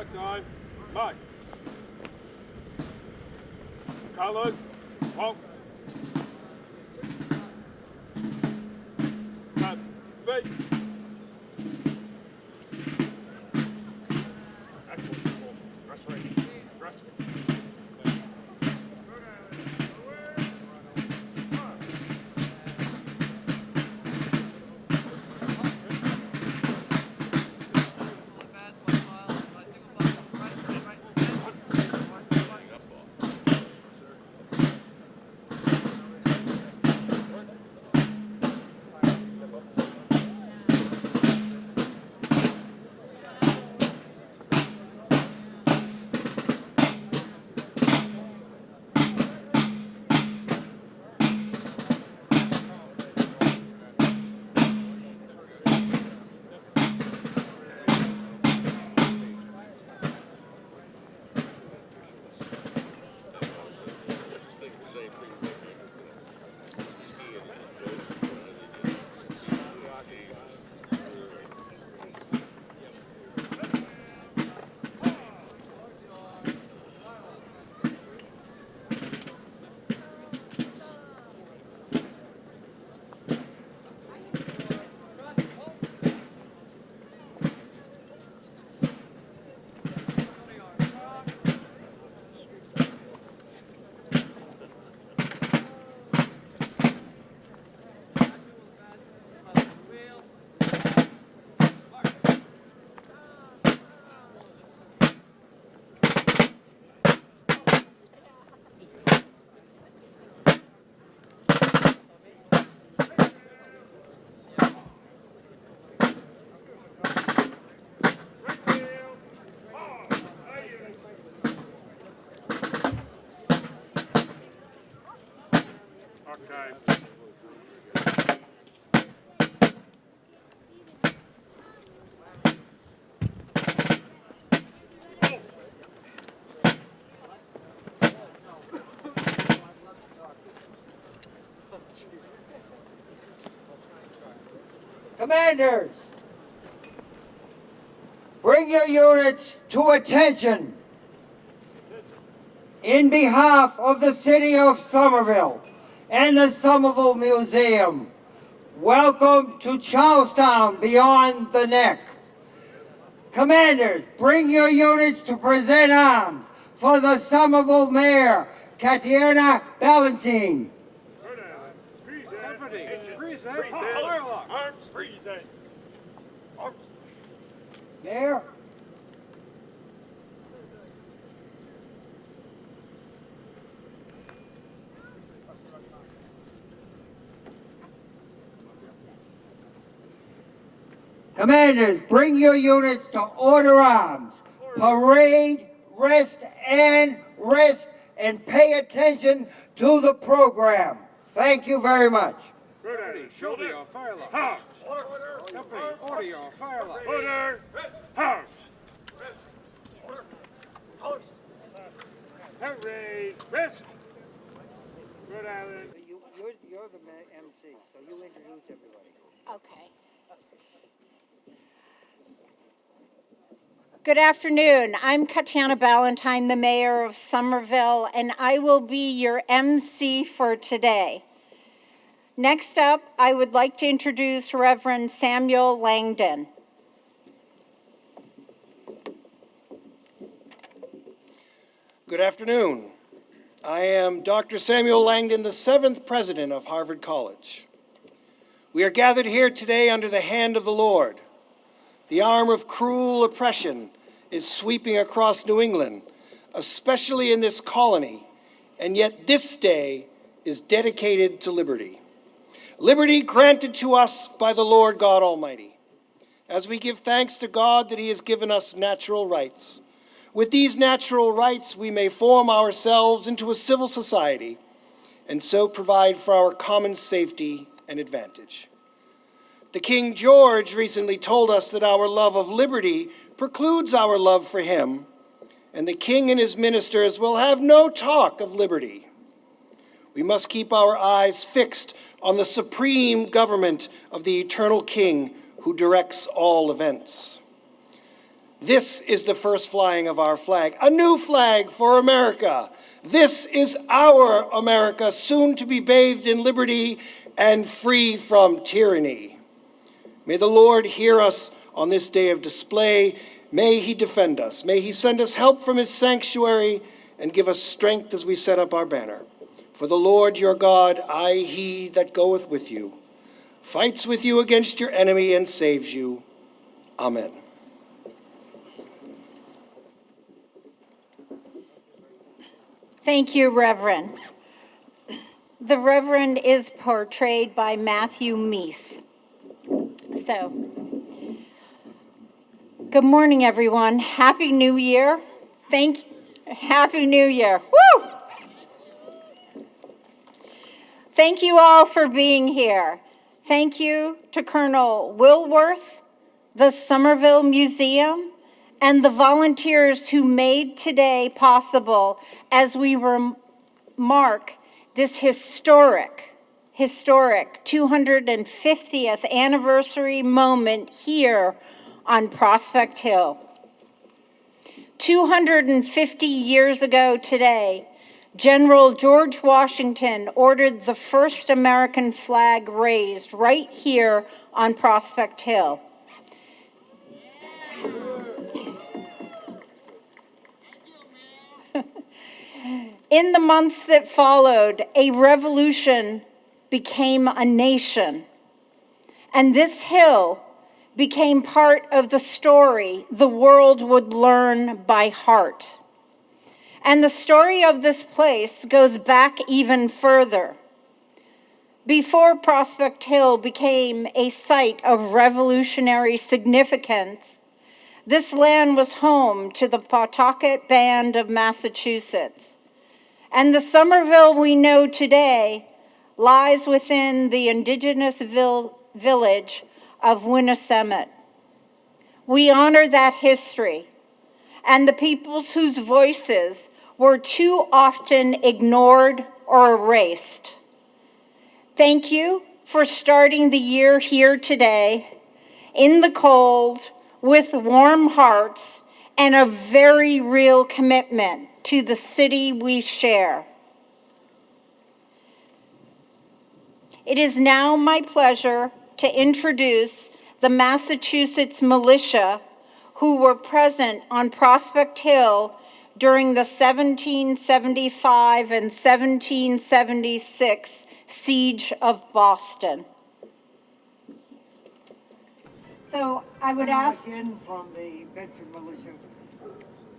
Mark time. Mark. Colored. Walk. Cut. Feet. Dress ready. Dress. Okay. Commanders, bring your units to attention. In behalf of the city of Somerville and the Somerville Museum, welcome to Charlestown beyond the neck. Commanders, bring your units to present arms for the Somerville Mayor, Katjana Ballantyne. Arms. Present. Arms. Mayor? Commanders, bring your units to order arms. Parade, rest, and pay attention to the program. Thank you very much. Ready. Shoulder your firelock. Arms. Company, order your firelock. Order. Arms. Parade. Rest. Rhode Island. You're the MC, so you introduce everybody. Okay. Good afternoon. I'm Katjana Ballantyne, the mayor of Somerville, and I will be your MC for today. Next up, I would like to introduce Reverend Samuel Langdon. Good afternoon. I am Dr. Samuel Langdon, the 7th president of Harvard College. We are gathered here today under the hand of the Lord. The arm of cruel oppression is sweeping across New England, especially in this colony, and yet this day is dedicated to liberty. Liberty granted to us by the Lord God Almighty. As we give thanks to God that He has given us natural rights, with these natural rights we may form ourselves into a civil society and so provide for our common safety and advantage. The King George recently told us that our love of liberty precludes our love for him, and the king and his ministers will have no talk of liberty. We must keep our eyes fixed on the supreme government of the eternal King who directs all events. This is the first flying of our flag, a new flag for America. This is our America, soon to be bathed in liberty and free from tyranny. May the Lord hear us on this day of display. May he defend us. May he send us help from his sanctuary and give us strength as we set up our banner. For the Lord your God, he that goeth with you, fights with you against your enemy and saves you. Amen. Thank you, Reverend. The Reverend is portrayed by Matthew Meese. So, good morning, everyone. Happy New Year. Happy New Year. Woo! Thank you all for being here. Thank you to Colonel Wilworth, the Somerville Museum, and the volunteers who made today possible as we mark this historic 250th anniversary moment here on Prospect Hill. 250 years ago today, General George Washington ordered the first American flag raised right here on Prospect Hill. In the months that followed, a revolution became a nation. And this hill became part of the story the world would learn by heart. And the story of this place goes back even further. Before Prospect Hill became a site of revolutionary significance, this land was home to the Pawtucket Band of Massachusetts. And the Somerville we know today lies within the indigenous village of Winnisemmet. We honor that history and the peoples whose voices were too often ignored or erased. Thank you for starting the year here today in the cold with warm hearts and a very real commitment to the city we share. It is now my pleasure to introduce the Massachusetts militia who were present on Prospect Hill during the 1775 and 1776 siege of Boston. So I would ask... McGinn from the Bedford Militia.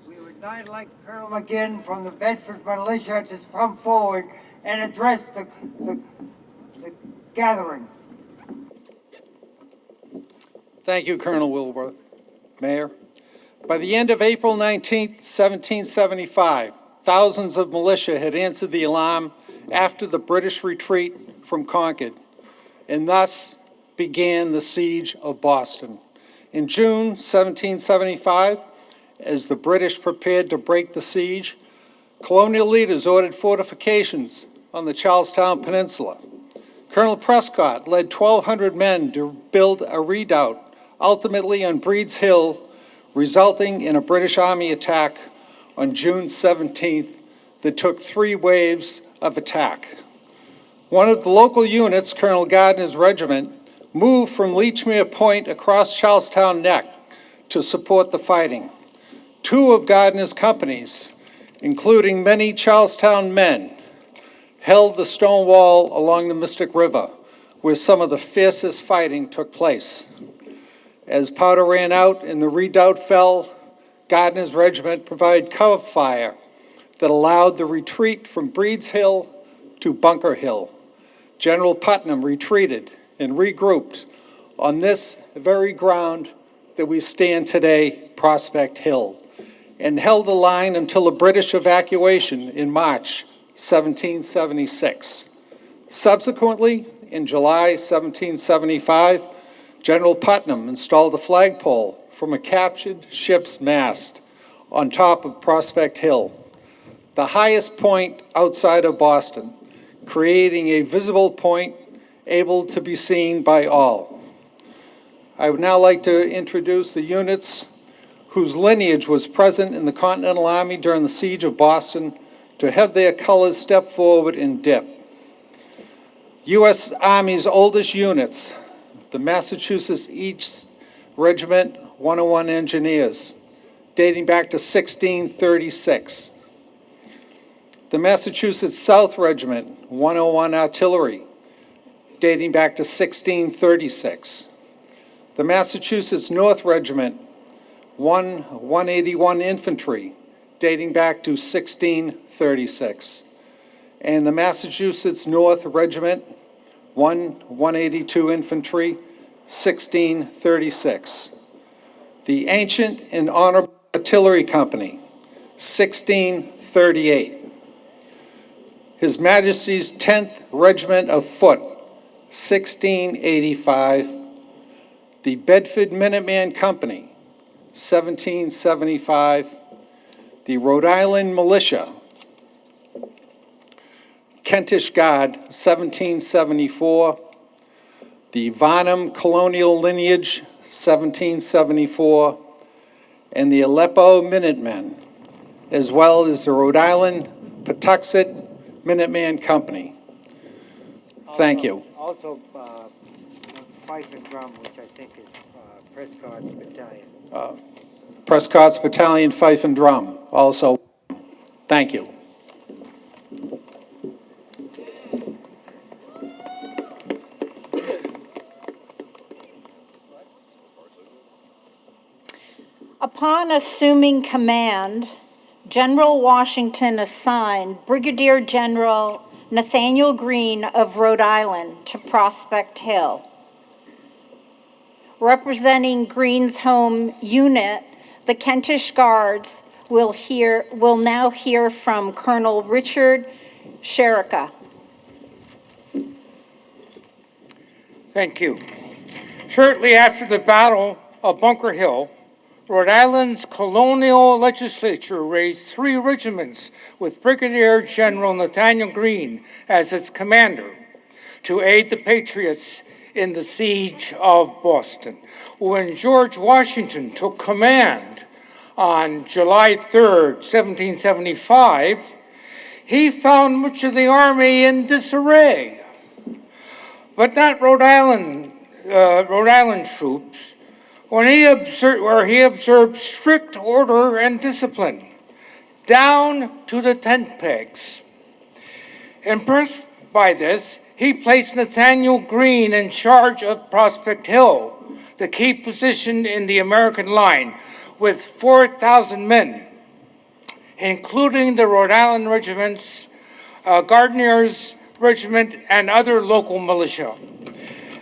We would now like Colonel McGinn from the Bedford Militia to come forward and address the gathering. Thank you, Colonel Wilworth. Mayor, by the end of April 19, 1775, thousands of militia had answered the alarm after the British retreat from Concord, and thus began the siege of Boston. In June 1775, as the British prepared to break the siege, colonial leaders ordered fortifications on the Charlestown Peninsula. Colonel Prescott led 1,200 men to build a redoubt, ultimately on Breed's Hill, resulting in a British Army attack on June 17th that took 3 waves of attack. One of the local units, Colonel Gardner's regiment, moved from Leechmere Point across Charlestown Neck to support the fighting. 2 of Gardner's companies, including many Charlestown men, held the stone wall along the Mystic River, where some of the fiercest fighting took place. As powder ran out and the redoubt fell, Gardner's regiment provided cover fire that allowed the retreat from Breed's Hill to Bunker Hill. General Putnam retreated and regrouped on this very ground that we stand today, Prospect Hill, and held the line until the British evacuation in March 1776. Subsequently, in July 1775, General Putnam installed a flagpole from a captured ship's mast on top of Prospect Hill, the highest point outside of Boston, creating a visible point able to be seen by all. I would now like to introduce the units whose lineage was present in the Continental Army during the Siege of Boston, to have their colors step forward and dip. U.S. Army's oldest units, the Massachusetts East Regiment 101 Engineers, dating back to 1636. The Massachusetts South Regiment 101 Artillery, dating back to 1636. The Massachusetts North Regiment 181 Infantry, dating back to 1636. And the Massachusetts North Regiment 182 Infantry, 1636. The Ancient and Honorable Artillery Company, 1638. His Majesty's 10th Regiment of Foot, 1685. The Bedford Minuteman Company, 1775. The Rhode Island Militia, Kentish Guard, 1774. The Varnum Colonial Lineage, 1774. And the Aleppo Minutemen, as well as the Rhode Island Patuxent Minuteman Company. Thank you. Also, fife and drum, which I think is Prescott's Battalion. Prescott's Battalion, Fife and Drum, also. Thank you. Upon assuming command, General Washington assigned Brigadier General Nathaniel Greene of Rhode Island to Prospect Hill. Representing Greene's home unit, the Kentish Guards will now hear from Colonel Richard Shericka. Thank you. Shortly after the Battle of Bunker Hill, Rhode Island's colonial legislature raised 3 regiments with Brigadier General Nathaniel Greene as its commander to aid the Patriots in the siege of Boston. When George Washington took command on July 3rd, 1775, he found much of the army in disarray, but not Rhode Island troops, where he observed strict order and discipline, down to the tent pegs. Impressed by this, he placed Nathaniel Greene in charge of Prospect Hill, the key position in the American line, with 4,000 men, including the Rhode Island regiments, Gardner's regiment, and other local militia.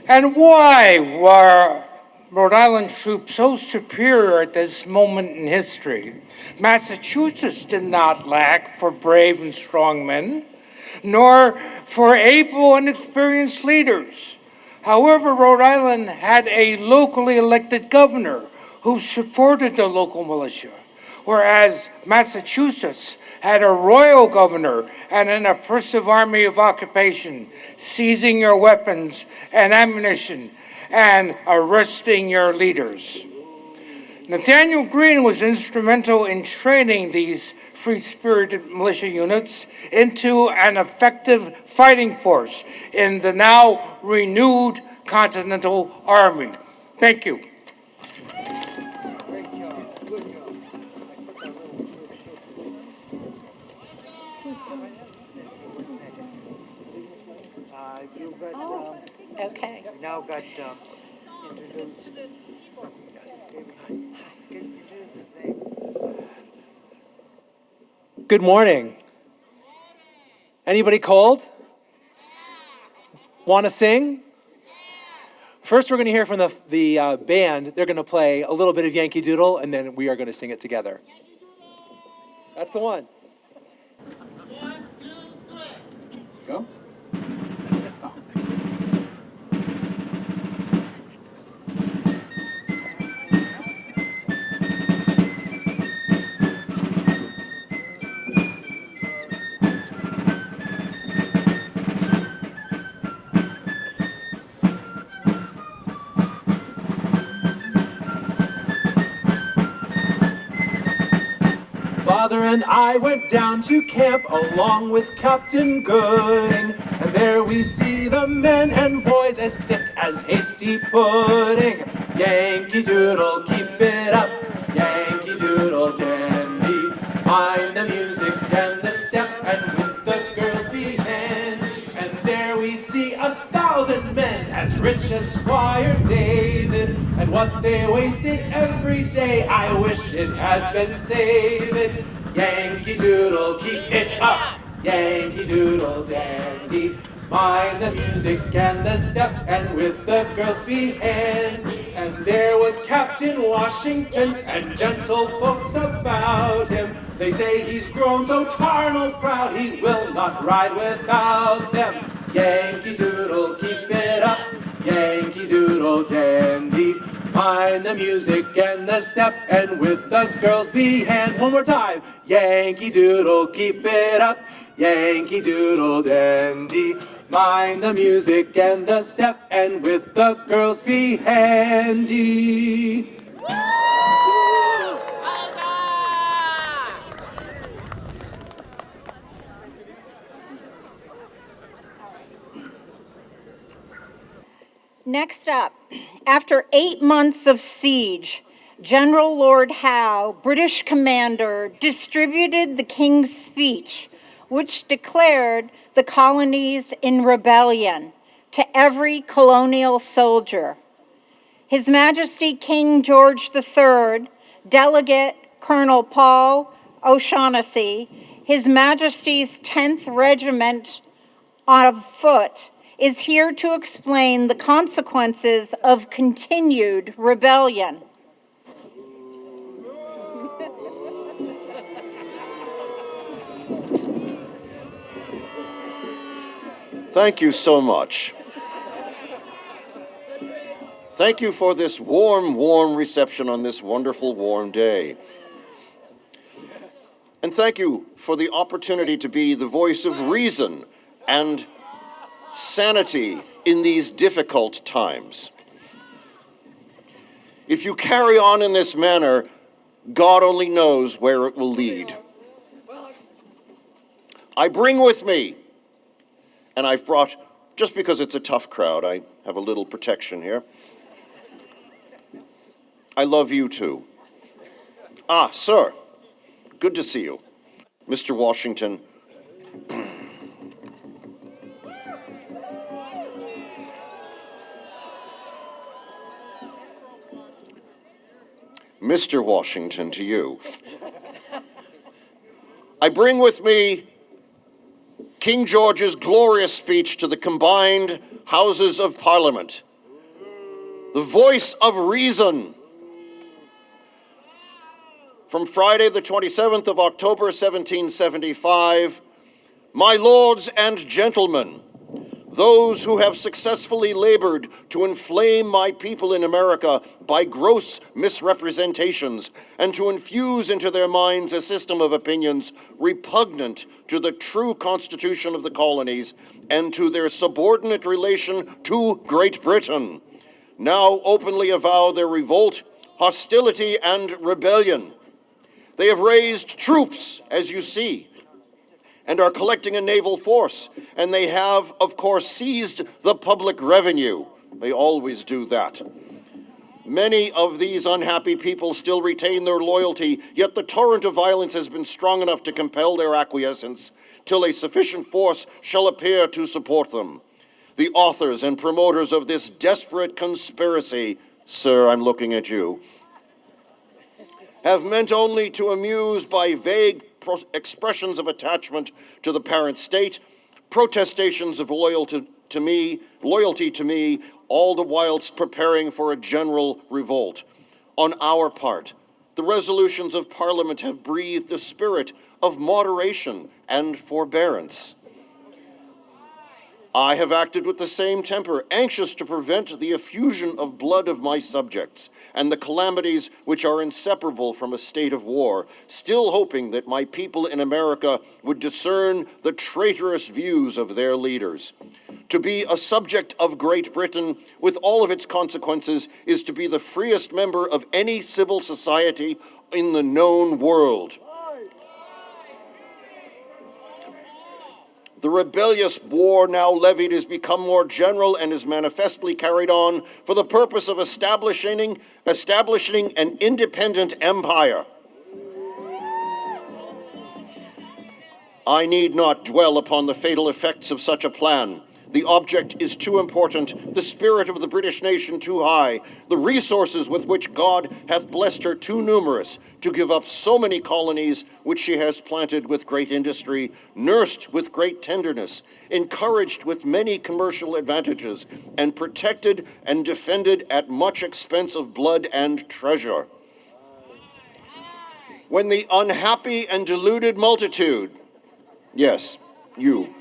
And why were Rhode Island troops so superior at this moment in history? Massachusetts did not lack for brave and strong men, nor for able and experienced leaders. However, Rhode Island had a locally elected governor who supported the local militia, whereas Massachusetts had a royal governor and an oppressive army of occupation, seizing your weapons and ammunition and arresting your leaders. Nathaniel Greene was instrumental in training these free-spirited militia units into an effective fighting force in the now renewed Continental Army. Thank you. Great job. Good job. You got, Okay. we now got, introduce. Introduce his name. Good morning. Anybody cold? Want to sing? First, we're going to hear from the band. They're going to play a little bit of Yankee Doodle, and then we are going to sing it together. That's the one. 1, 2, 3. Go. and I went down to camp along with Captain Gooding. And there we see the men and boys as thick as hasty pudding. Yankee Doodle, keep it up, Yankee Doodle dandy. Mind the music and the step, and with the girls be handy. And there we see 1,000 men as rich as Squire David. And what they wasted every day, I wish it had been saved. Yankee Doodle, keep it up, Yankee Doodle dandy. Mind the music and the step, and with the girls be handy. And there was Captain Washington and gentle folks about him. They say he's grown so tarnal proud he will not ride without them. Yankee Doodle, keep it up, Yankee Doodle dandy. Mind the music and the step, and with the girls be hand. One more time. Yankee Doodle, keep it up, Yankee Doodle dandy. Mind the music and the step, and with the girls be handy. Next up, after 8 months of siege, General Lord Howe, British commander, distributed the King's Speech, which declared the colonies in rebellion to every colonial soldier. His Majesty King George III, Delegate Colonel Paul O'Shaughnessy, His Majesty's 10th Regiment of Foot, is here to explain the consequences of continued rebellion. Thank you so much. Thank you for this warm, warm reception on this wonderful, warm day. And thank you for the opportunity to be the voice of reason and sanity in these difficult times. If you carry on in this manner, God only knows where it will lead. I bring with me, and I've brought, just because it's a tough crowd, I have a little protection here. I love you too. Ah, sir, good to see you. Mr. Washington, Mr. Washington, to you. I bring with me King George's glorious speech to the combined Houses of Parliament. The voice of reason. From Friday, the 27th of October, 1775, my lords and gentlemen, those who have successfully labored to inflame my people in America by gross misrepresentations and to infuse into their minds a system of opinions repugnant to the true constitution of the colonies and to their subordinate relation to Great Britain, now openly avow their revolt, hostility, and rebellion. They have raised troops, as you see, and are collecting a naval force, and they have, of course, seized the public revenue. They always do that. Many of these unhappy people still retain their loyalty, yet the torrent of violence has been strong enough to compel their acquiescence till a sufficient force shall appear to support them. The authors and promoters of this desperate conspiracy, sir, I'm looking at you, have meant only to amuse by vague expressions of attachment to the parent state, protestations of loyalty to me, all the whilst preparing for a general revolt. On our part, the resolutions of Parliament have breathed a spirit of moderation and forbearance. I have acted with the same temper, anxious to prevent the effusion of blood of my subjects and the calamities which are inseparable from a state of war, still hoping that my people in America would discern the traitorous views of their leaders. To be a subject of Great Britain, with all of its consequences, is to be the freest member of any civil society in the known world. The rebellious war now levied has become more general and is manifestly carried on for the purpose of establishing an independent empire. I need not dwell upon the fatal effects of such a plan. The object is too important, the spirit of the British nation too high, the resources with which God hath blessed her too numerous, to give up so many colonies which she has planted with great industry, nursed with great tenderness, encouraged with many commercial advantages, and protected and defended at much expense of blood and treasure. When the unhappy and deluded multitude, yes, you,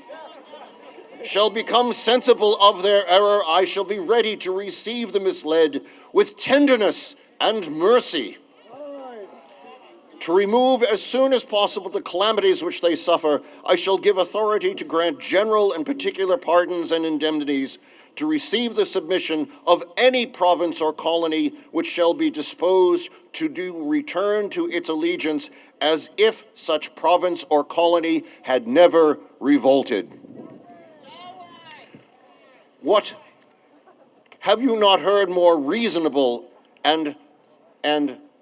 shall become sensible of their error, I shall be ready to receive the misled with tenderness and mercy, to remove as soon as possible the calamities which they suffer. I shall give authority to grant general and particular pardons and indemnities, to receive the submission of any province or colony which shall be disposed to do return to its allegiance as if such province or colony had never revolted. What have you not heard more reasonable and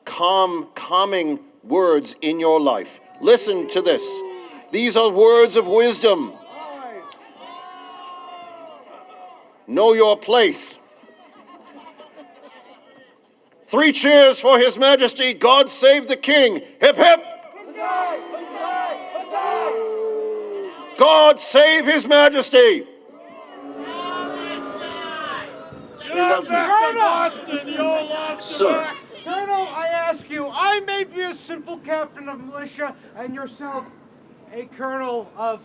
calming words in your life? Listen to this. These are words of wisdom. Know your place. 3 cheers for His Majesty. God save the King. Hip, hip. God save His Majesty. Sir. Colonel, I ask you, I may be a simple captain of militia and yourself a colonel of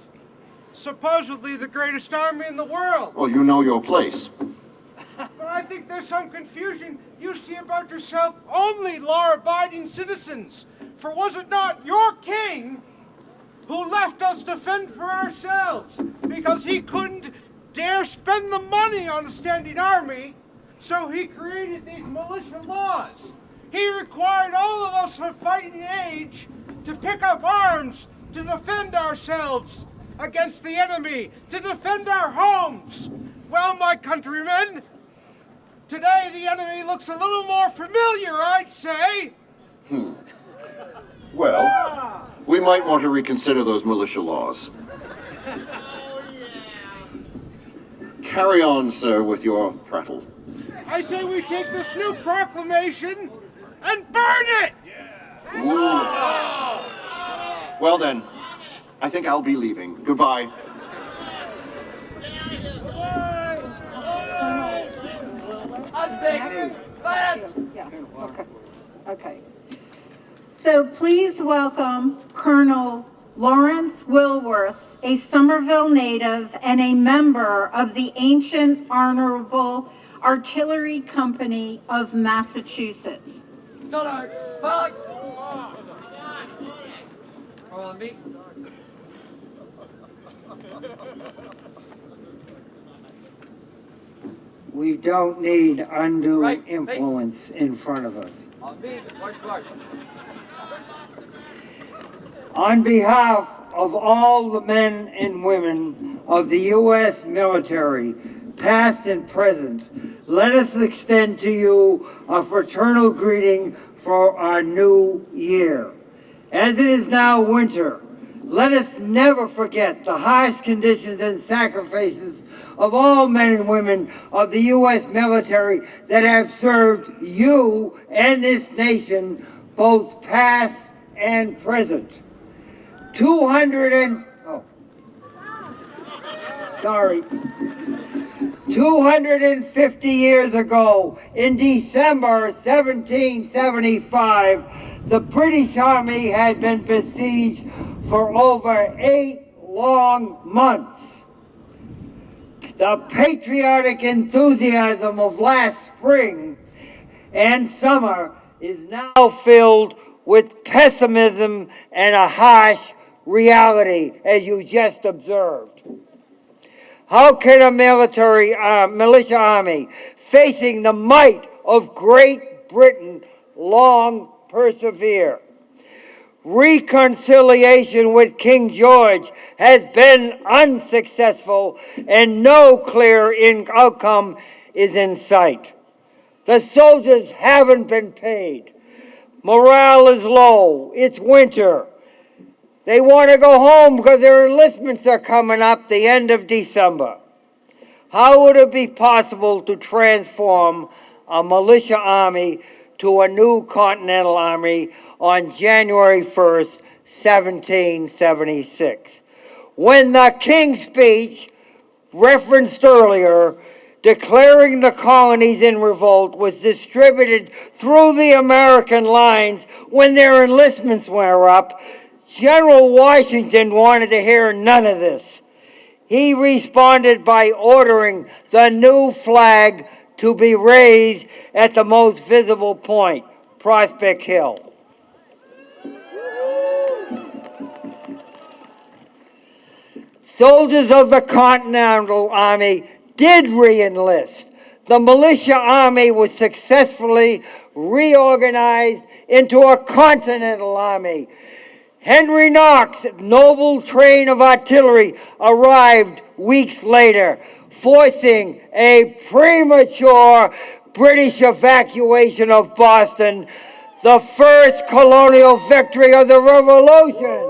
supposedly the greatest army in the world. Well, you know your place. But I think there's some confusion. You see about yourself only law-abiding citizens. For was it not your king who left us to fend for ourselves because he couldn't dare spend the money on a standing army, so he created these militia laws. He required all of us of fighting age to pick up arms to defend ourselves against the enemy, to defend our homes. Well, my countrymen, today the enemy looks a little more familiar, I'd say. Well, we might want to reconsider those militia laws. Carry on, sir, with your prattle. I say we take this new proclamation and burn it! Well then, I think I'll be leaving. Goodbye. Okay. So please welcome Colonel Lawrence Wilworth, a Somerville native and a member of the Ancient Honorable Artillery Company of Massachusetts. We don't need undue influence in front of us. On behalf of all the men and women of the U.S. military, past and present, let us extend to you a fraternal greeting for our new year. As it is now winter, let us never forget the harsh conditions and sacrifices of all men and women of the U.S. military that have served you and this nation, both past and present. 250 years ago, in December 1775, the British Army had been besieged for over 8 long months. The patriotic enthusiasm of last spring and summer is now filled with pessimism and a harsh reality, as you just observed. How can a militia army facing the might of Great Britain long persevere? reconciliation with King George has been unsuccessful and no clear outcome is in sight. The soldiers haven't been paid. Morale is low. It's winter. They want to go home because their enlistments are coming up the end of December. How would it be possible to transform a militia army to a new Continental Army on January 1st, 1776? When the King's Speech, referenced earlier, declaring the colonies in revolt, was distributed through the American lines when their enlistments were up, General Washington wanted to hear none of this. He responded by ordering the new flag to be raised at the most visible point, Prospect Hill. Soldiers of the Continental Army did re-enlist. The militia army was successfully reorganized into a Continental Army. Henry Knox's noble train of artillery arrived weeks later, forcing a premature British evacuation of Boston, the first colonial victory of the Revolution.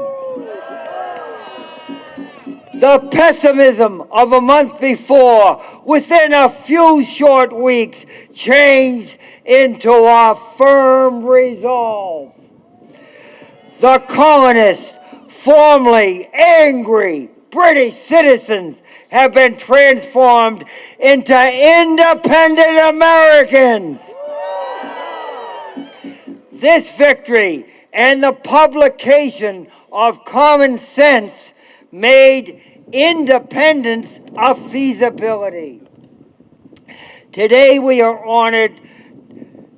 The pessimism of a month before, within a few short weeks, changed into a firm resolve. The colonists, formerly angry British citizens, have been transformed into independent Americans. This victory and the publication of Common Sense made independence a feasibility. Today we are honored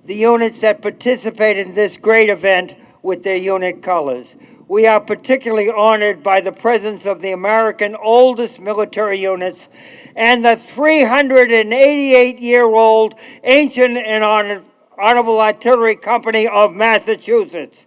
the units that participated in this great event with their unit colors. We are particularly honored by the presence of the American oldest military units and the 388-year-old Ancient and Honorable Artillery Company of Massachusetts.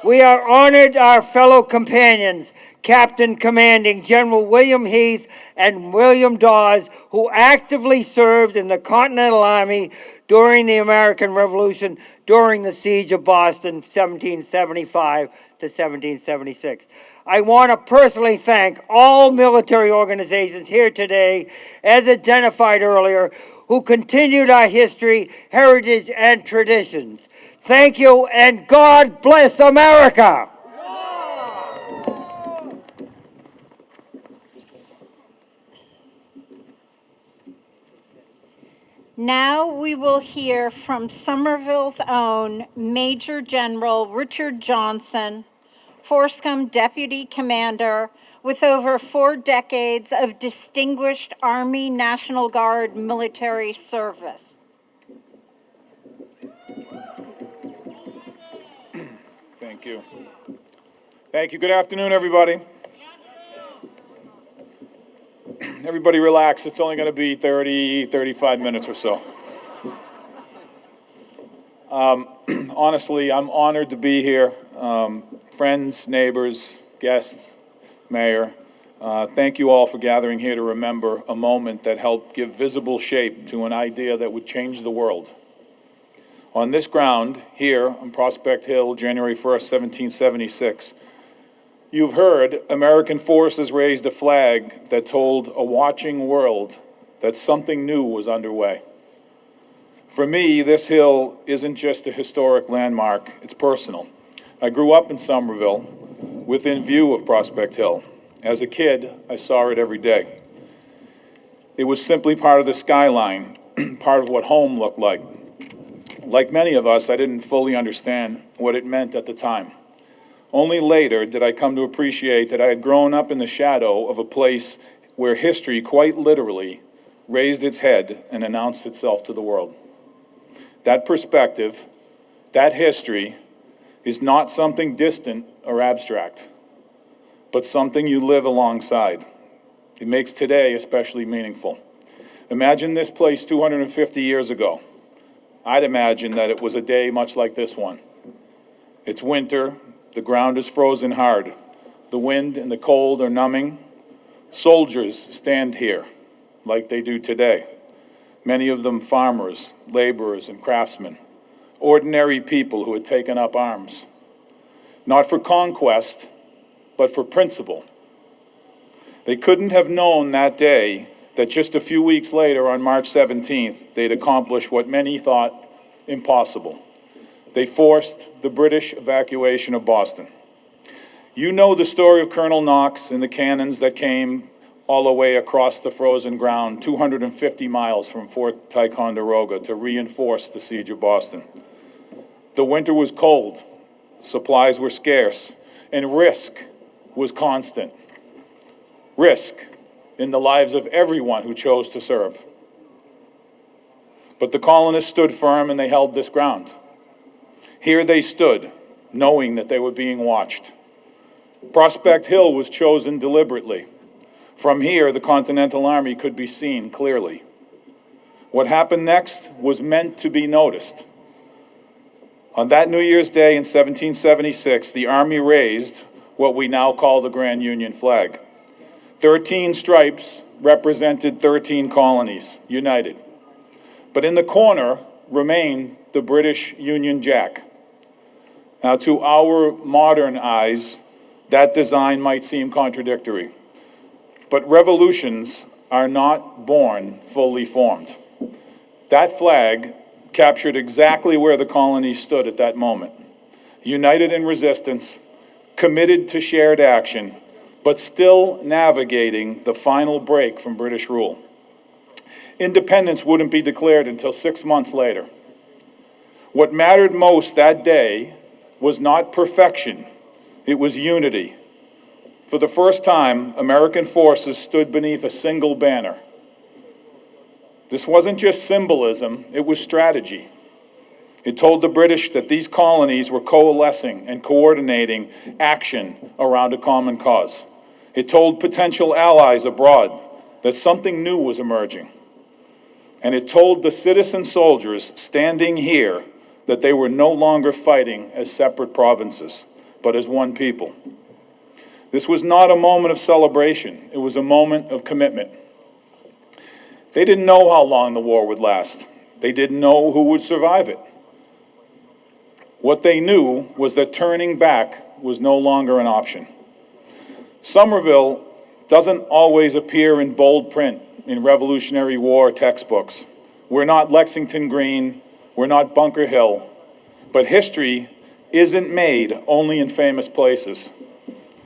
We are honored our fellow companions, Captain Commanding General William Heath and William Dawes, who actively served in the Continental Army during the American Revolution during the Siege of Boston, 1775 to 1776. I want to personally thank all military organizations here today, as identified earlier, who continued our history, heritage, and traditions. Thank you, and God bless America! Now we will hear from Somerville's own Major General Richard Johnson, Forscombe Deputy Commander with over 4 decades of distinguished Army National Guard military service. Thank you. Thank you. Good afternoon, everybody. Everybody relax. It's only going to be 30, 35 minutes or so. Honestly, I'm honored to be here. Friends, neighbors, guests, Mayor, thank you all for gathering here to remember a moment that helped give visible shape to an idea that would change the world. On this ground, here on Prospect Hill, January 1st, 1776, you've heard American forces raised a flag that told a watching world that something new was underway. For me, this hill isn't just a historic landmark, it's personal. I grew up in Somerville, within view of Prospect Hill. As a kid, I saw it every day. It was simply part of the skyline, part of what home looked like. Like many of us, I didn't fully understand what it meant at the time. Only later did I come to appreciate that I had grown up in the shadow of a place where history quite literally raised its head and announced itself to the world. That perspective, that history, is not something distant or abstract, but something you live alongside. It makes today especially meaningful. Imagine this place 250 years ago. I'd imagine that it was a day much like this one. It's winter, the ground is frozen hard. The wind and the cold are numbing. Soldiers stand here like they do today. Many of them farmers, laborers, and craftsmen, ordinary people who had taken up arms, not for conquest, but for principle. They couldn't have known that day that just a few weeks later, on March 17th, they'd accomplish what many thought impossible. They forced the British evacuation of Boston. You know the story of Colonel Knox and the cannons that came all the way across the frozen ground, 250 miles from Fort Ticonderoga, to reinforce the siege of Boston. The winter was cold, supplies were scarce, and risk was constant. Risk in the lives of everyone who chose to serve. But the colonists stood firm and they held this ground. Here they stood, knowing that they were being watched. Prospect Hill was chosen deliberately. From here, the Continental Army could be seen clearly. What happened next was meant to be noticed. On that New Year's Day in 1776, the Army raised what we now call the Grand Union flag. 13 stripes represented 13 colonies, united. But in the corner remained the British Union Jack. Now, to our modern eyes, that design might seem contradictory. But revolutions are not born fully formed. That flag captured exactly where the colonies stood at that moment. United in resistance, committed to shared action, but still navigating the final break from British rule. Independence wouldn't be declared until 6 months later. What mattered most that day was not perfection, it was unity. For the first time, American forces stood beneath a single banner. This wasn't just symbolism, it was strategy. It told the British that these colonies were coalescing and coordinating action around a common cause. It told potential allies abroad that something new was emerging. And it told the citizen soldiers standing here that they were no longer fighting as separate provinces, but as one people. This was not a moment of celebration, it was a moment of commitment. They didn't know how long the war would last. They didn't know who would survive it. What they knew was that turning back was no longer an option. Somerville doesn't always appear in bold print in Revolutionary War textbooks. We're not Lexington Green, we're not Bunker Hill, but history isn't made only in famous places.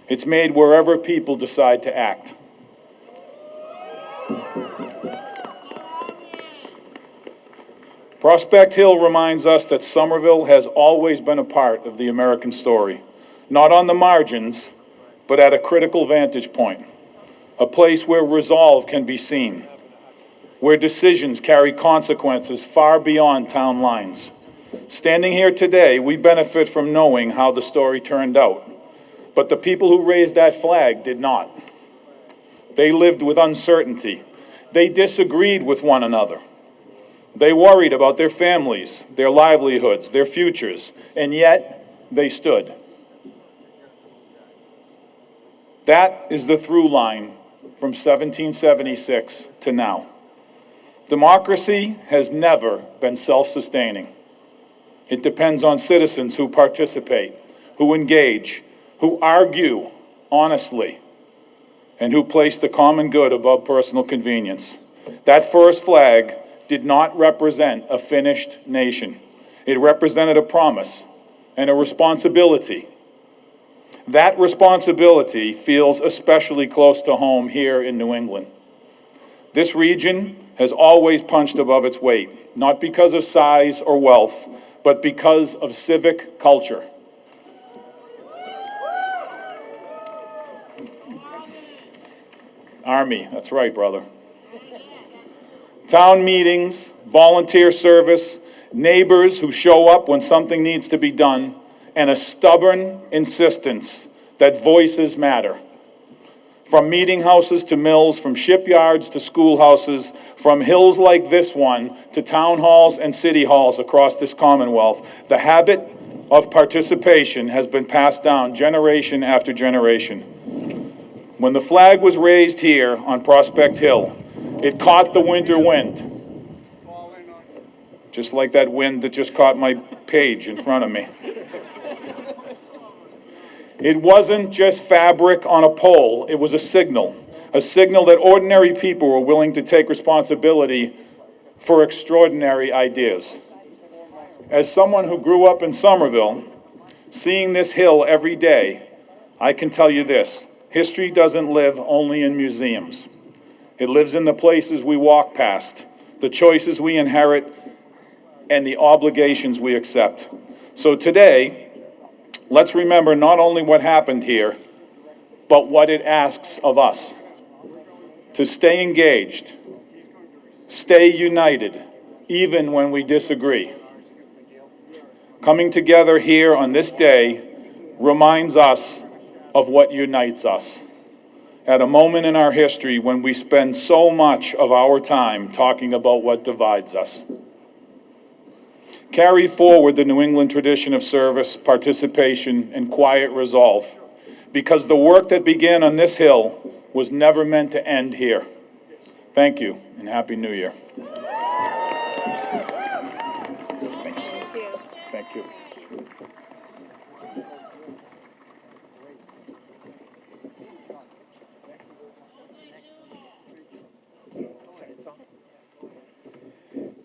It's made wherever people decide to act. Prospect Hill reminds us that Somerville has always been a part of the American story, not on the margins, but at a critical vantage point, a place where resolve can be seen, where decisions carry consequences far beyond town lines. Standing here today, we benefit from knowing how the story turned out. But the people who raised that flag did not. They lived with uncertainty. They disagreed with one another. They worried about their families, their livelihoods, their futures, and yet they stood. That is the through line from 1776 to now. Democracy has never been self-sustaining. It depends on citizens who participate, who engage, who argue honestly, and who place the common good above personal convenience. That first flag did not represent a finished nation. It represented a promise and a responsibility. That responsibility feels especially close to home here in New England. This region has always punched above its weight, not because of size or wealth, but because of civic culture. Army, that's right, brother. Town meetings, volunteer service, neighbors who show up when something needs to be done, and a stubborn insistence that voices matter. From meeting houses to mills, from shipyards to schoolhouses, from hills like this one to town halls and city halls across this Commonwealth, the habit of participation has been passed down generation after generation. When the flag was raised here on Prospect Hill, it caught the winter wind, just like that wind that just caught my page in front of me. It wasn't just fabric on a pole, it was a signal that ordinary people were willing to take responsibility for extraordinary ideas. As someone who grew up in Somerville, seeing this hill every day, I can tell you this: history doesn't live only in museums. It lives in the places we walk past, the choices we inherit, and the obligations we accept. So today, let's remember not only what happened here, but what it asks of us. To stay engaged, stay united, even when we disagree. Coming together here on this day reminds us of what unites us. At a moment in our history when we spend so much of our time talking about what divides us. Carry forward the New England tradition of service, participation, and quiet resolve, because the work that began on this hill was never meant to end here. Thank you, and Happy New Year. Thanks. Thank you.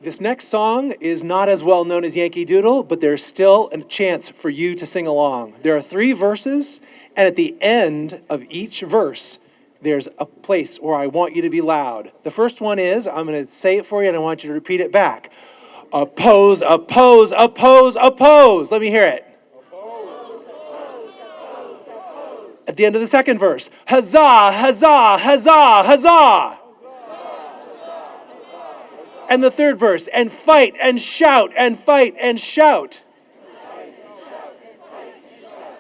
This next song is not as well known as Yankee Doodle, but there's still a chance for you to sing along. There are 3 verses, and at the end of each verse, there's a place where I want you to be loud. The first one is, I'm going to say it for you, and I want you to repeat it back. Oppose, oppose, oppose, oppose. Let me hear it. At the end of the second verse, huzzah, huzzah, huzzah, huzzah. And the third verse, and fight and shout and fight and shout.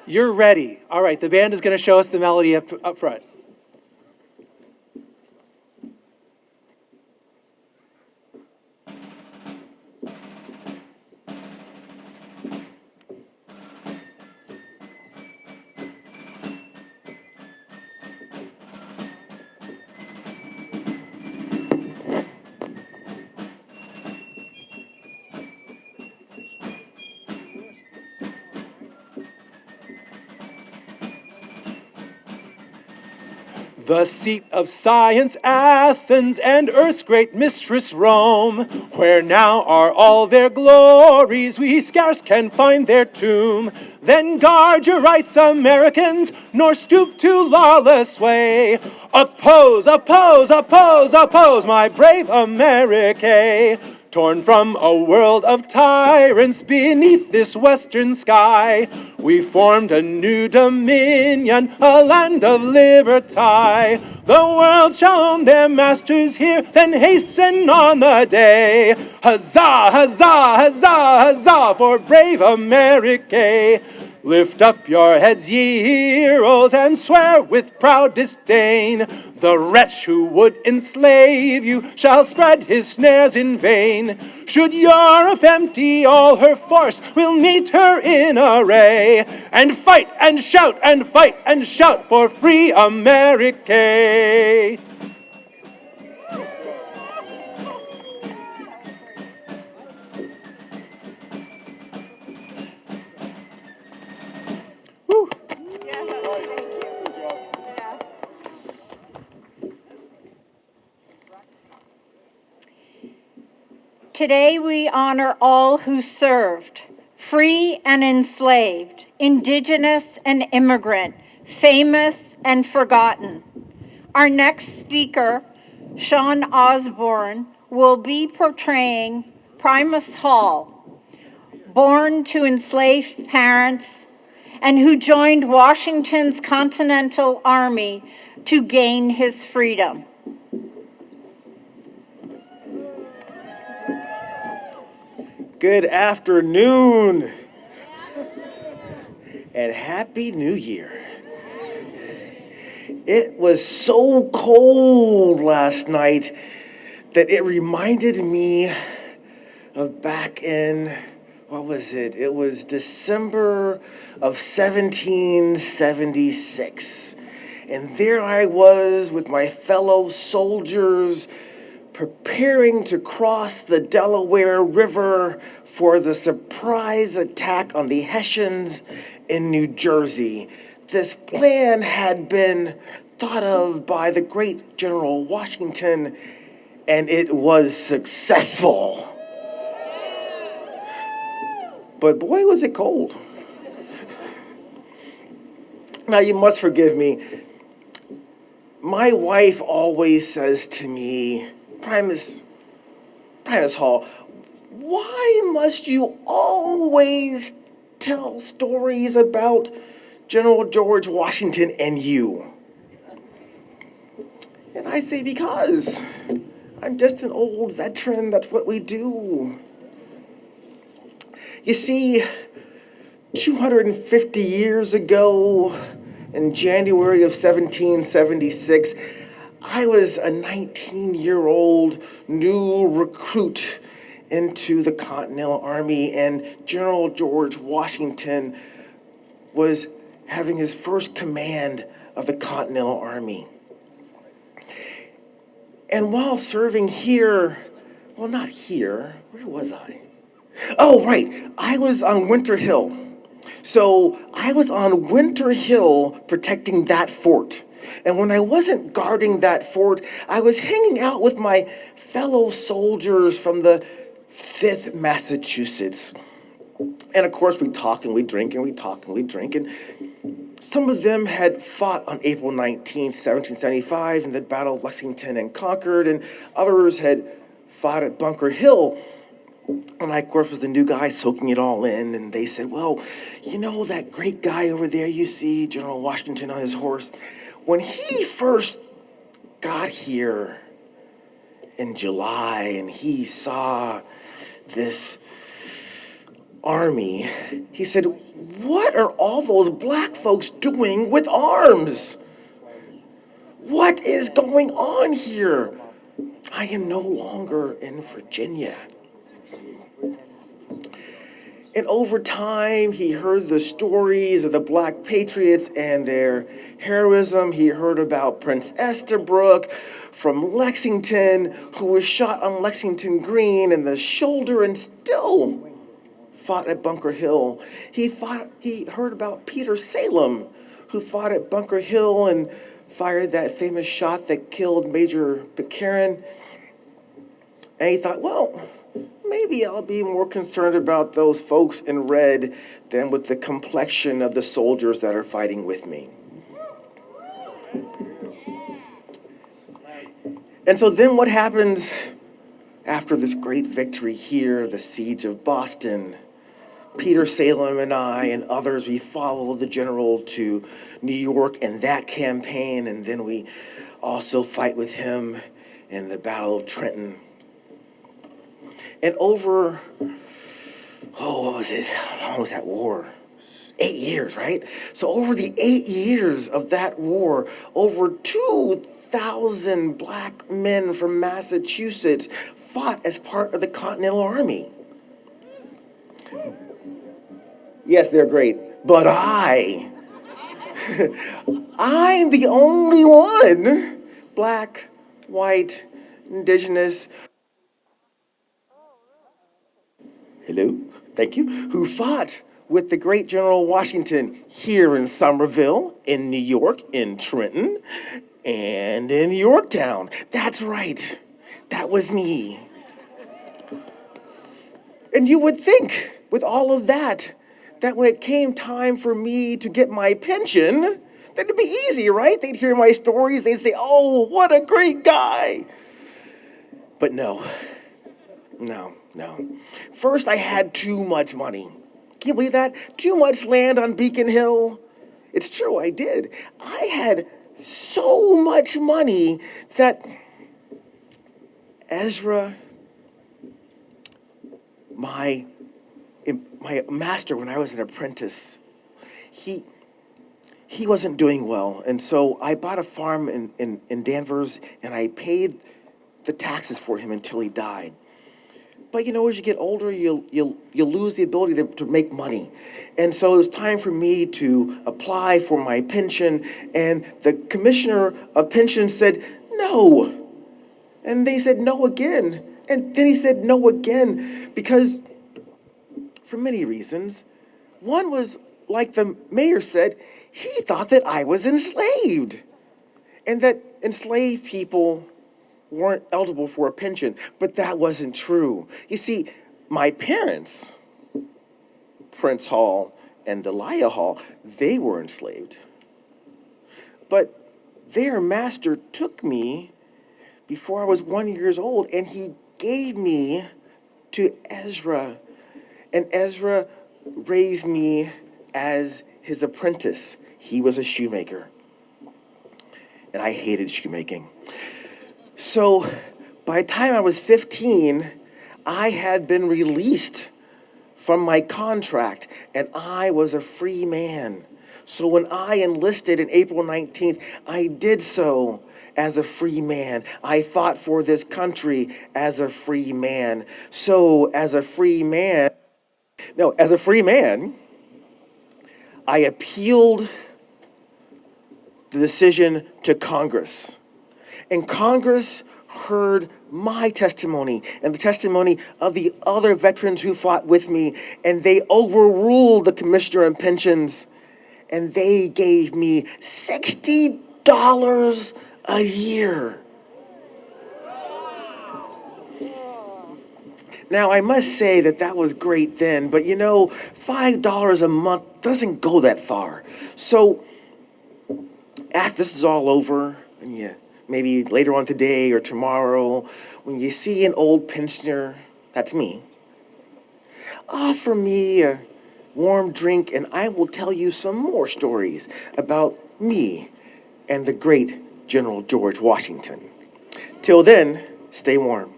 You're ready. All right, the band is going to show us the melody up front. The seat of science, Athens, and earth's great mistress, Rome, where now are all their glories, we scarce can find their tomb. Then guard your rights, Americans, nor stoop to lawless sway. Oppose, oppose, oppose, oppose, my brave America. Torn from a world of tyrants beneath this western sky, we formed a new dominion, a land of liberty. The world shall own their masters here, then hasten on the day. Huzzah, huzzah, huzzah, huzzah for brave America. Lift up your heads, ye heroes, and swear with proud disdain. The wretch who would enslave you shall spread his snares in vain. Should Europe empty all her force, we'll meet her in array, and fight and shout and fight and shout for free America. Woo. Today we honor all who served, free and enslaved, indigenous and immigrant, famous and forgotten. Our next speaker, Sean Osborne, will be portraying Primus Hall, born to enslaved parents and who joined Washington's Continental Army to gain his freedom. Good afternoon and Happy New Year. It was so cold last night that it reminded me of back in, what was it? It was December of 1776. And there I was with my fellow soldiers preparing to cross the Delaware River for the surprise attack on the Hessians in New Jersey. This plan had been thought of by the great General Washington, and it was successful. But boy, was it cold. Now, you must forgive me. My wife always says to me, Primus Hall, why must you always tell stories about General George Washington and you? And I say, because I'm just an old veteran, that's what we do. You see, 250 years ago, in January of 1776, I was a 19-year-old new recruit into the Continental Army, and General George Washington was having his first command of the Continental Army. And while serving here, well, not here, where was I? Oh, right, I was on Winter Hill. So I was on Winter Hill protecting that fort. And when I wasn't guarding that fort, I was hanging out with my fellow soldiers from the 5th Massachusetts. And of course, we talk and we drink and we talk and we drink. And some of them had fought on April 19th, 1775 in the Battle of Lexington and Concord, and others had fought at Bunker Hill. And I, of course, was the new guy soaking it all in. And they said, well, you know that great guy over there you see, General Washington on his horse? When he first got here in July and he saw this army, he said, what are all those black folks doing with arms? What is going on here? I am no longer in Virginia. And over time, he heard the stories of the Black Patriots and their heroism. He heard about Prince Estabrook from Lexington, who was shot on Lexington Green in the shoulder and still fought at Bunker Hill. He heard about Peter Salem, who fought at Bunker Hill and fired that famous shot that killed Major Pitcairn. And he thought, well, maybe I'll be more concerned about those folks in red than with the complexion of the soldiers that are fighting with me. And so then what happens after this great victory here, the siege of Boston? Peter Salem and I and others, we followed the general to New York in that campaign, and then we also fight with him in the Battle of Trenton. And over, what was it? How long was that war? 8 years, right? So over the 8 years of that war, over 2,000 black men from Massachusetts fought as part of the Continental Army. Yes, they're great, but I'm the only one, black, white, indigenous, hello, thank you, who fought with the great General Washington here in Somerville, in New York, in Trenton, and in Yorktown. That's right, that was me. And you would think, with all of that when it came time for me to get my pension, that it'd be easy, right? They'd hear my stories, they'd say, oh, what a great guy. But no. First, I had too much money. Can you believe that? Too much land on Beacon Hill. It's true, I did. I had so much money that Ezra, my master when I was an apprentice, he wasn't doing well. And so I bought a farm in Danvers, and I paid the taxes for him until he died. But as you get older, you'll lose the ability to make money. And so it was time for me to apply for my pension, and the commissioner of pensions said, no. And they said no again. And then he said no again, because for many reasons. One was, like the mayor said, he thought that I was enslaved, and that enslaved people weren't eligible for a pension, but that wasn't true. You see, my parents, Prince Hall and Delia Hall, they were enslaved. But their master took me before I was 1 year old, and he gave me to Ezra. And Ezra raised me as his apprentice. He was a shoemaker, and I hated shoemaking. So by the time I was 15, I had been released from my contract, and I was a free man. So when I enlisted in April 19th, I did so as a free man. I fought for this country as a free man. So as a free man, I appealed the decision to Congress. And Congress heard my testimony and the testimony of the other veterans who fought with me, and they overruled the commissioner of pensions, and they gave me $60 a year. Now, I must say that was great then, but $5 a month doesn't go that far. So after this is all over, and maybe later on today or tomorrow, when you see an old pensioner, that's me, offer me a warm drink, and I will tell you some more stories about me and the great General George Washington. Till then, stay warm.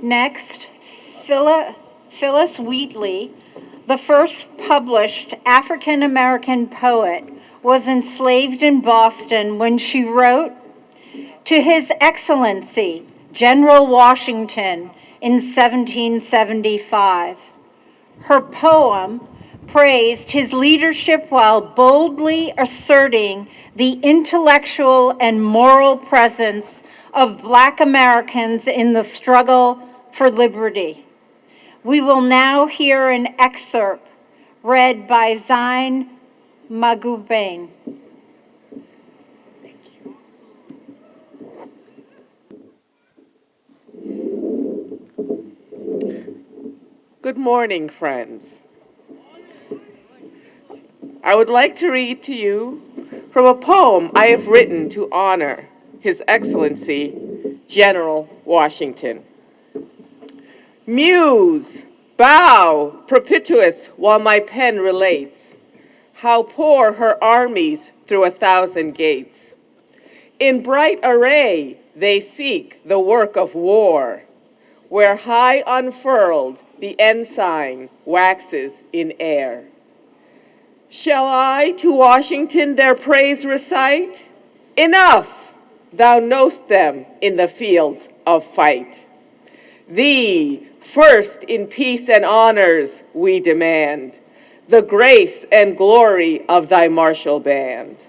Next, Phyllis Wheatley, the first published African American poet, was enslaved in Boston when she wrote, "To His Excellency, General Washington," in 1775. Her poem praised his leadership while boldly asserting the intellectual and moral presence of Black Americans in the struggle for liberty. We will now hear an excerpt read by Zain Magubane. Good morning, friends. I would like to read to you from a poem I have written to honor His Excellency, General Washington. Muse, bow propitious while my pen relates how pour her armies through 1,000 gates. In bright array they seek the work of war, where high unfurled the ensign waxes in air. Shall I to Washington their praise recite? Enough, thou know'st them in the fields of fight. Thee, first in peace and honors, we demand, the grace and glory of thy martial band.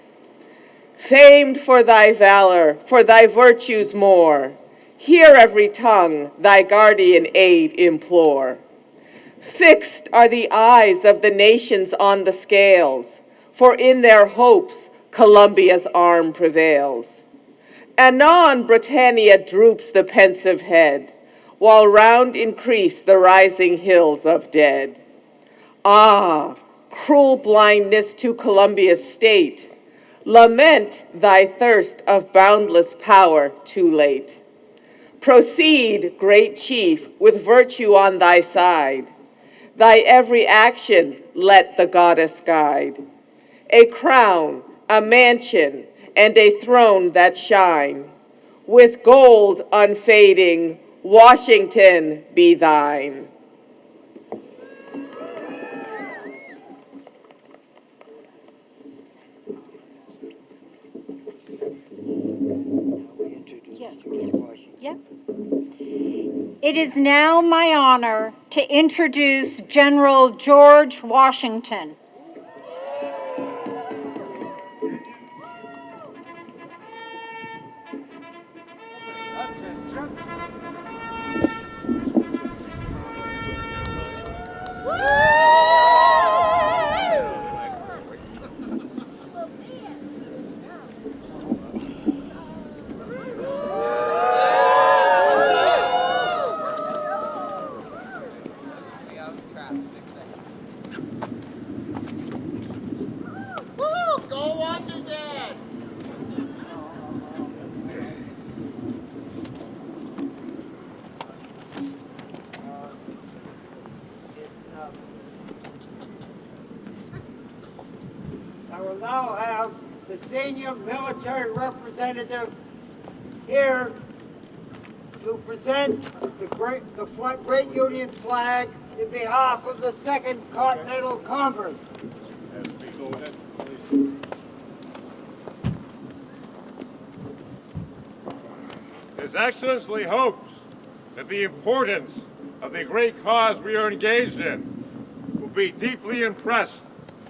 Famed for thy valor, for thy virtues more, hear every tongue thy guardian aid implore. Fixed are the eyes of the nations on the scales, for in their hopes Columbia's arm prevails. Anon Britannia droops the pensive head, while round increase the rising hills of dead. Ah, cruel blindness to Columbia's state, lament thy thirst of boundless power too late. Proceed, great chief, with virtue on thy side. Thy every action let the goddess guide. A crown, a mansion, and a throne that shine, with gold unfading, Washington be thine. Yep. It is now my honor to introduce General George Washington. Go Washington! I will now have the senior military representative here to present the Great Union flag in behalf of the Second Continental Congress. His Excellency hopes that the importance of the great cause we are engaged in will be deeply impressed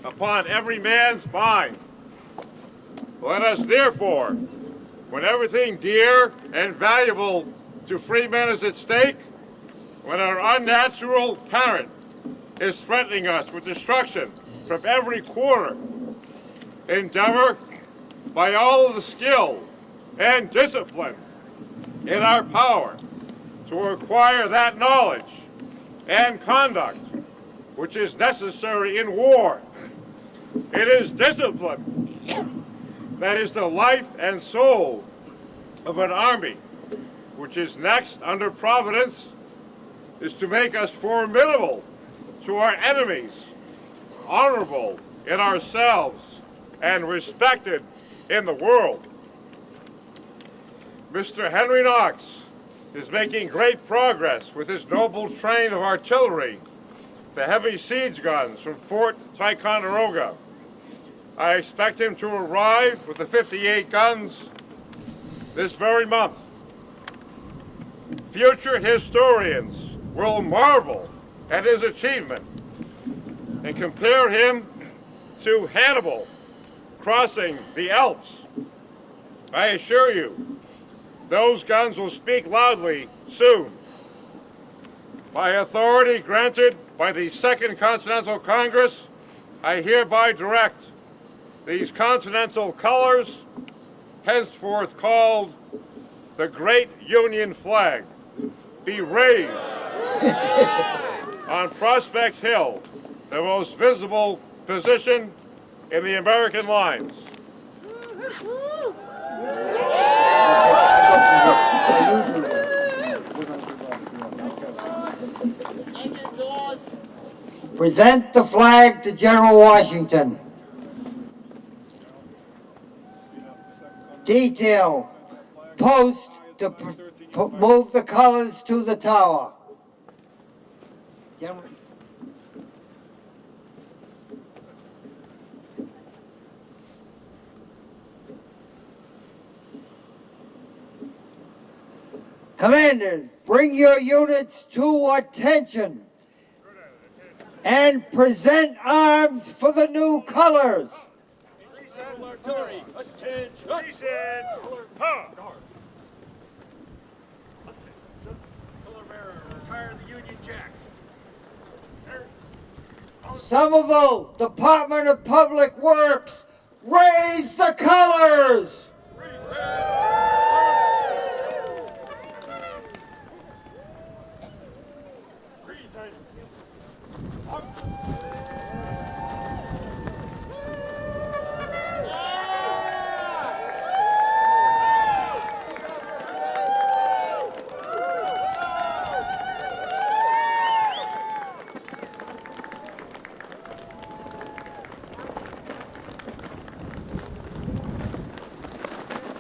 upon every man's mind. Let us therefore, when everything dear and valuable to free men is at stake, when our unnatural parent is threatening us with destruction from every quarter, endeavor by all of the skill and discipline in our power to acquire that knowledge and conduct which is necessary in war. It is discipline that is the life and soul of an army, which is next under Providence, is to make us formidable to our enemies, honorable in ourselves, and respected in the world. Mr. Henry Knox is making great progress with his noble train of artillery, the heavy siege guns from Fort Ticonderoga. I expect him to arrive with the 58 guns this very month. Future historians will marvel at his achievement and compare him to Hannibal crossing the Alps. I assure you, those guns will speak loudly soon. By authority granted by the Second Continental Congress, I hereby direct these continental colors, henceforth called the Great Union Flag, be raised on Prospect Hill, the most visible position in the American lines. Thank you, George. Present the flag to General Washington. Detail, post to move the colors to the tower. General. Commanders, bring your units to attention and present arms for the new colors. Artillery, attention! Ha! Color bearer, retire the Union Jack. Somerville Department of Public Works, raise the colors!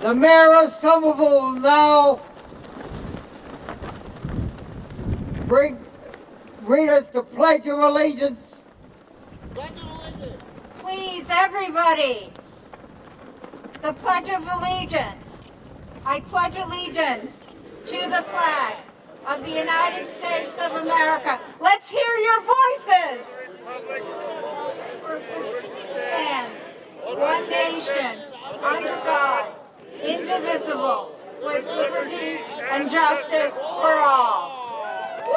The mayor of Somerville now read us the Pledge of Allegiance. Please, everybody, the Pledge of Allegiance. I pledge allegiance to the flag of the United States of America. Let's hear your voices. Stands one nation, under God, indivisible, with liberty and justice for all. Woo!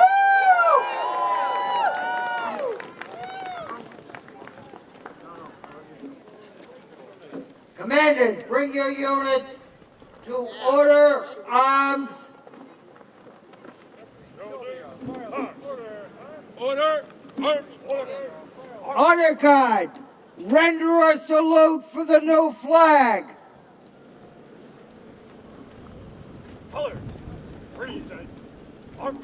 Commanders, bring your units to order arms. Order! Order! Honor guard, render a salute for the new flag. Color! Freeze! Arms!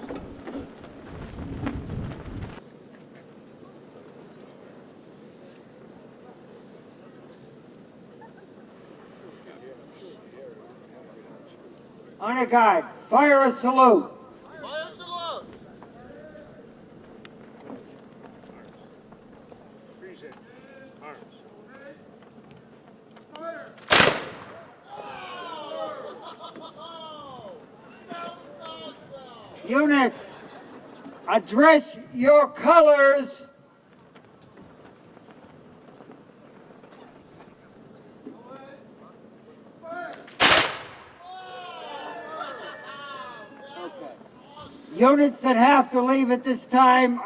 Honor guard, fire a salute. Fire salute! Freeze in. Arms. Units, address your colors. Units that have to leave at this time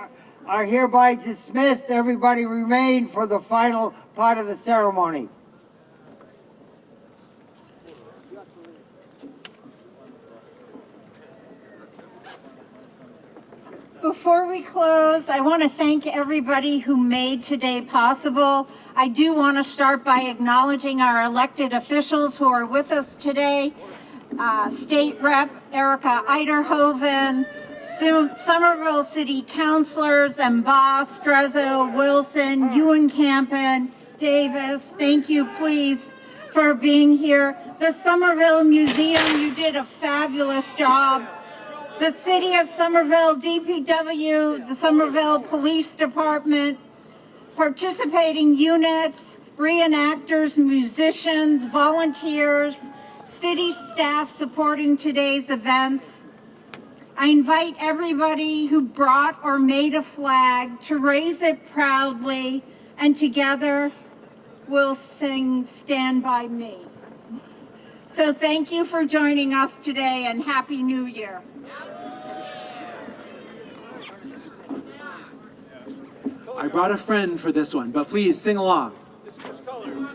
are hereby dismissed. Everybody remain for the final part of the ceremony. Before we close, I want to thank everybody who made today possible. I do want to start by acknowledging our elected officials who are with us today. State Rep Erica Eiderhoven, Somerville City Councilors, Emboss, Strezzo, Wilson, Ewan-Campen, Davis, thank you please for being here. The Somerville Museum, you did a fabulous job. The City of Somerville, DPW, the Somerville Police Department, participating units, reenactors, musicians, volunteers, city staff supporting today's events. I invite everybody who brought or made a flag to raise it proudly, and together we'll sing Stand By Me. So thank you for joining us today, and Happy New Year. I brought a friend for this one, but please sing along. Colors.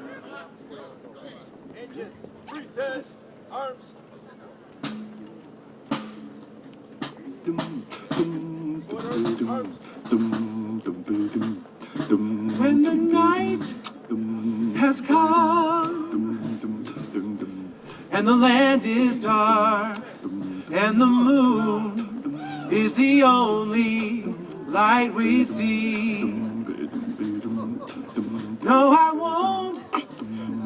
Engines. Preset. Arms. When the night has come and the land is dark and the moon is the only light we see. No, I won't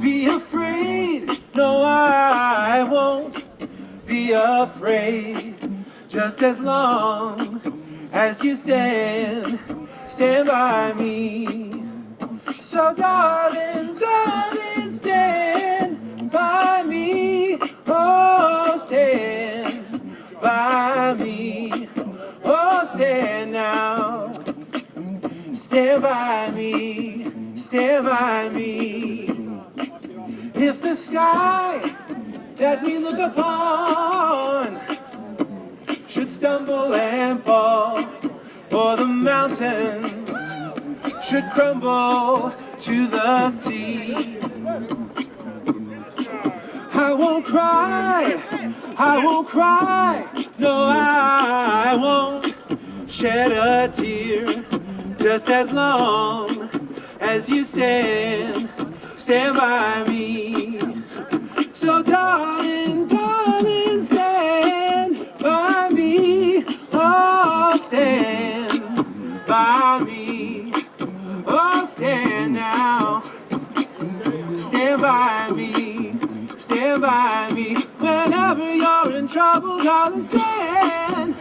be afraid. No, I won't be afraid. Just as long as you stand by me. So darling, darling, stand by me. Oh, stand by me. Oh, stand now. Stand by me. Stand by me. If the sky that we look upon should stumble and fall, or the mountains should crumble to the sea, I won't cry, I won't cry, no, I won't shed a tear, just as long as you stand by me. So darling, darling, stand by me, oh, stand by me, oh, stand now, stand by me, whenever you're in trouble, darling, stand